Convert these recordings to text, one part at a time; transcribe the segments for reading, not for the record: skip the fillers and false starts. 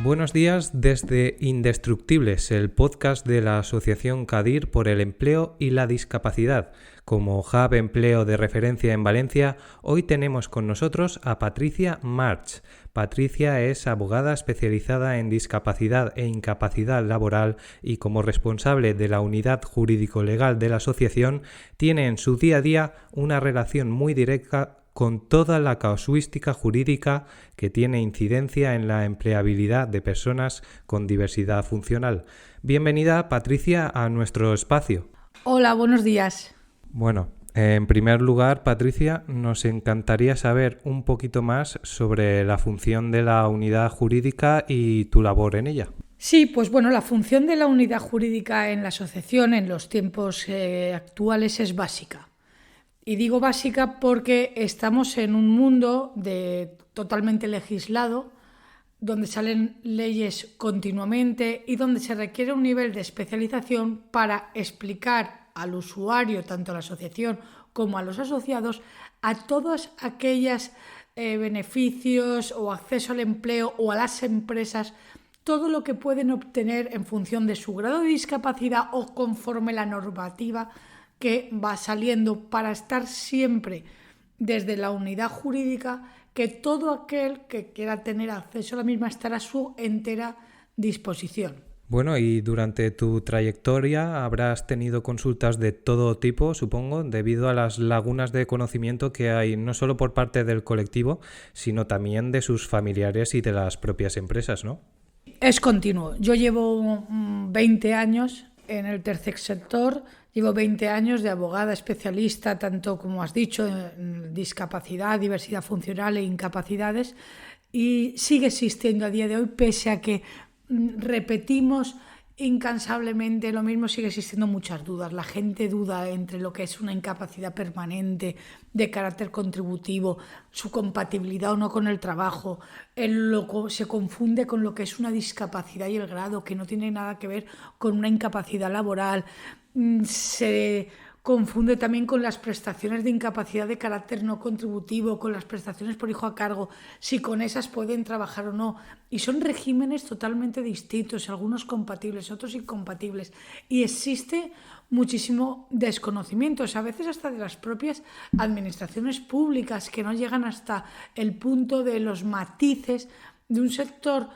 Buenos días desde Indestructibles, el podcast de la Asociación CADIR por el Empleo y la Discapacidad. Como hub empleo de referencia en Valencia, hoy tenemos con nosotros a Patricia March. Patricia es abogada especializada en discapacidad e incapacidad laboral y como responsable de la unidad jurídico-legal de la asociación, tiene en su día a día una relación muy directa con toda la casuística jurídica que tiene incidencia en la empleabilidad de personas con diversidad funcional. Bienvenida, Patricia, a nuestro espacio. Hola, buenos días. Bueno, en primer lugar, Patricia, nos encantaría saber un poquito más sobre la función de la unidad jurídica y tu labor en ella. Sí, pues bueno, la función de la unidad jurídica en la asociación en los tiempos actuales es básica. Y digo básica porque estamos en un mundo totalmente legislado, donde salen leyes continuamente y donde se requiere un nivel de especialización para explicar al usuario, tanto a la asociación como a los asociados, a todos aquellos beneficios o acceso al empleo o a las empresas, todo lo que pueden obtener en función de su grado de discapacidad o conforme la normativa que va saliendo, para estar siempre desde la unidad jurídica, que todo aquel que quiera tener acceso a la misma estará a su entera disposición. Bueno, y durante tu trayectoria habrás tenido consultas de todo tipo, supongo, debido a las lagunas de conocimiento que hay no solo por parte del colectivo, sino también de sus familiares y de las propias empresas, ¿no? Es continuo. Yo llevo 20 años en el tercer sector. Llevo 20 años de abogada especialista, tanto como has dicho, en discapacidad, diversidad funcional e incapacidades, y sigue existiendo a día de hoy, pese a que repetimos incansablemente lo mismo, sigue existiendo muchas dudas. La gente duda entre lo que es una incapacidad permanente de carácter contributivo, su compatibilidad o no con el trabajo, se confunde con lo que es una discapacidad y el grado, que no tiene nada que ver con una incapacidad laboral. Se confunde también con las prestaciones de incapacidad de carácter no contributivo, con las prestaciones por hijo a cargo, si con esas pueden trabajar o no. Y son regímenes totalmente distintos, algunos compatibles, otros incompatibles. Y existe muchísimo desconocimiento, a veces hasta de las propias administraciones públicas, que no llegan hasta el punto de los matices de un sector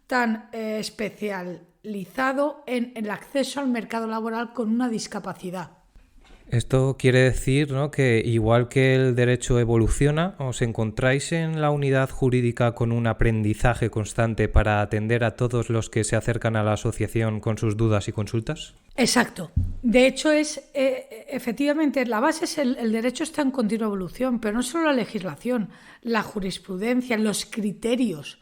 tan especializado en el acceso al mercado laboral con una discapacidad. Esto quiere decir, ¿no?, que igual que el derecho evoluciona, ¿os encontráis en la unidad jurídica con un aprendizaje constante para atender a todos los que se acercan a la asociación con sus dudas y consultas? Exacto. De hecho, efectivamente, la base es el derecho está en continua evolución, pero no solo la legislación, la jurisprudencia, los criterios.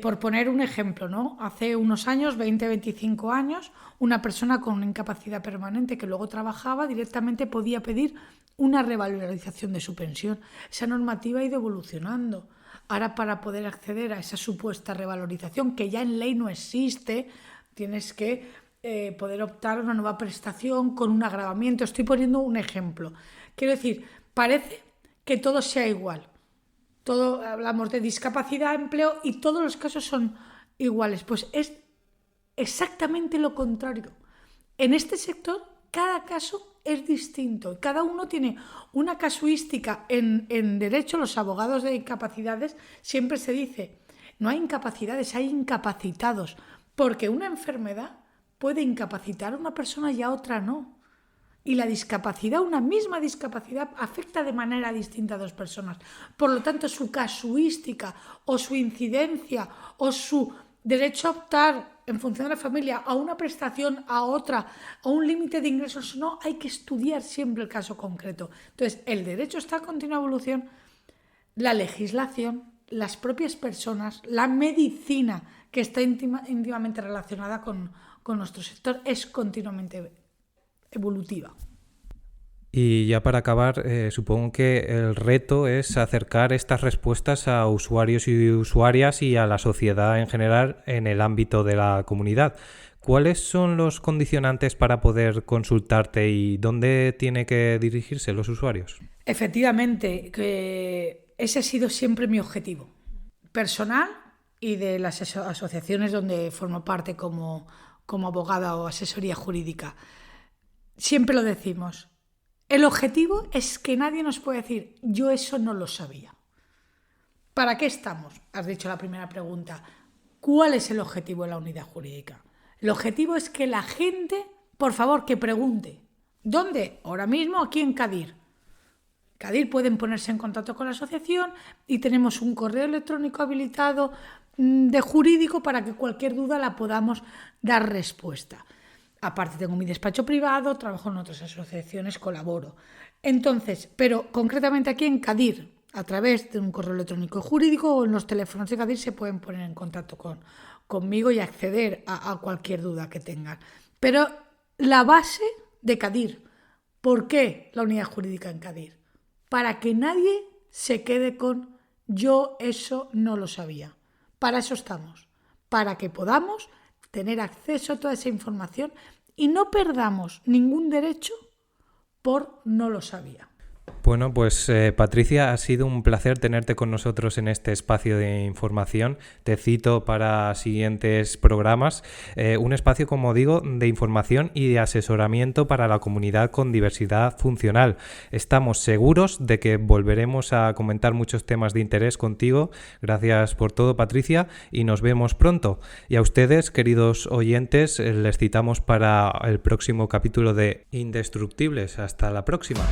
Por poner un ejemplo, ¿no? Hace unos años, 20-25 años, una persona con una incapacidad permanente que luego trabajaba directamente podía pedir una revalorización de su pensión. Esa normativa ha ido evolucionando. Ahora, para poder acceder a esa supuesta revalorización, que ya en ley no existe, tienes que poder optar a una nueva prestación con un agravamiento. Estoy poniendo un ejemplo. Quiero decir, parece que todo sea igual. Hablamos de discapacidad, empleo y todos los casos son iguales. Pues es exactamente lo contrario. En este sector cada caso es distinto. Cada uno tiene una casuística. En derecho, los abogados de incapacidades siempre se dice, no hay incapacidades, hay incapacitados. Porque una enfermedad puede incapacitar a una persona y a otra no. Y la discapacidad, una misma discapacidad, afecta de manera distinta a dos personas. Por lo tanto, su casuística o su incidencia o su derecho a optar en función de la familia a una prestación, a otra, a un límite de ingresos, no, hay que estudiar siempre el caso concreto. Entonces, el derecho está en continua evolución, la legislación, las propias personas, la medicina, que está íntimamente relacionada con nuestro sector, es continuamente evolutiva. Y ya para acabar, supongo que el reto es acercar estas respuestas a usuarios y usuarias y a la sociedad en general en el ámbito de la comunidad. ¿Cuáles son los condicionantes para poder consultarte y dónde tiene que dirigirse los usuarios? Efectivamente, que ese ha sido siempre mi objetivo personal y de las asociaciones donde formo parte como abogada o asesoría jurídica, siempre lo decimos. El objetivo es que nadie nos puede decir, yo eso no lo sabía. ¿Para qué estamos? Has dicho la primera pregunta. ¿Cuál es el objetivo de la unidad jurídica? El objetivo es que la gente, por favor, que pregunte. ¿Dónde? Ahora mismo aquí en CADIR. CADIR pueden ponerse en contacto con la asociación y tenemos un correo electrónico habilitado de jurídico para que cualquier duda la podamos dar respuesta. Aparte tengo mi despacho privado, trabajo en otras asociaciones, colaboro. Entonces, pero concretamente aquí en CADIR, a través de un correo electrónico jurídico o en los teléfonos de CADIR se pueden poner en contacto conmigo y acceder a cualquier duda que tengan. Pero la base de CADIR, ¿por qué la unidad jurídica en CADIR? Para que nadie se quede con yo eso no lo sabía. Para eso estamos, para que podamos tener acceso a toda esa información y no perdamos ningún derecho por no lo sabía. Bueno, pues Patricia, ha sido un placer tenerte con nosotros en este espacio de información. Te cito para siguientes programas. Un espacio, como digo, de información y de asesoramiento para la comunidad con diversidad funcional. Estamos seguros de que volveremos a comentar muchos temas de interés contigo. Gracias por todo, Patricia, y nos vemos pronto. Y a ustedes, queridos oyentes, les citamos para el próximo capítulo de Indestructibles. Hasta la próxima.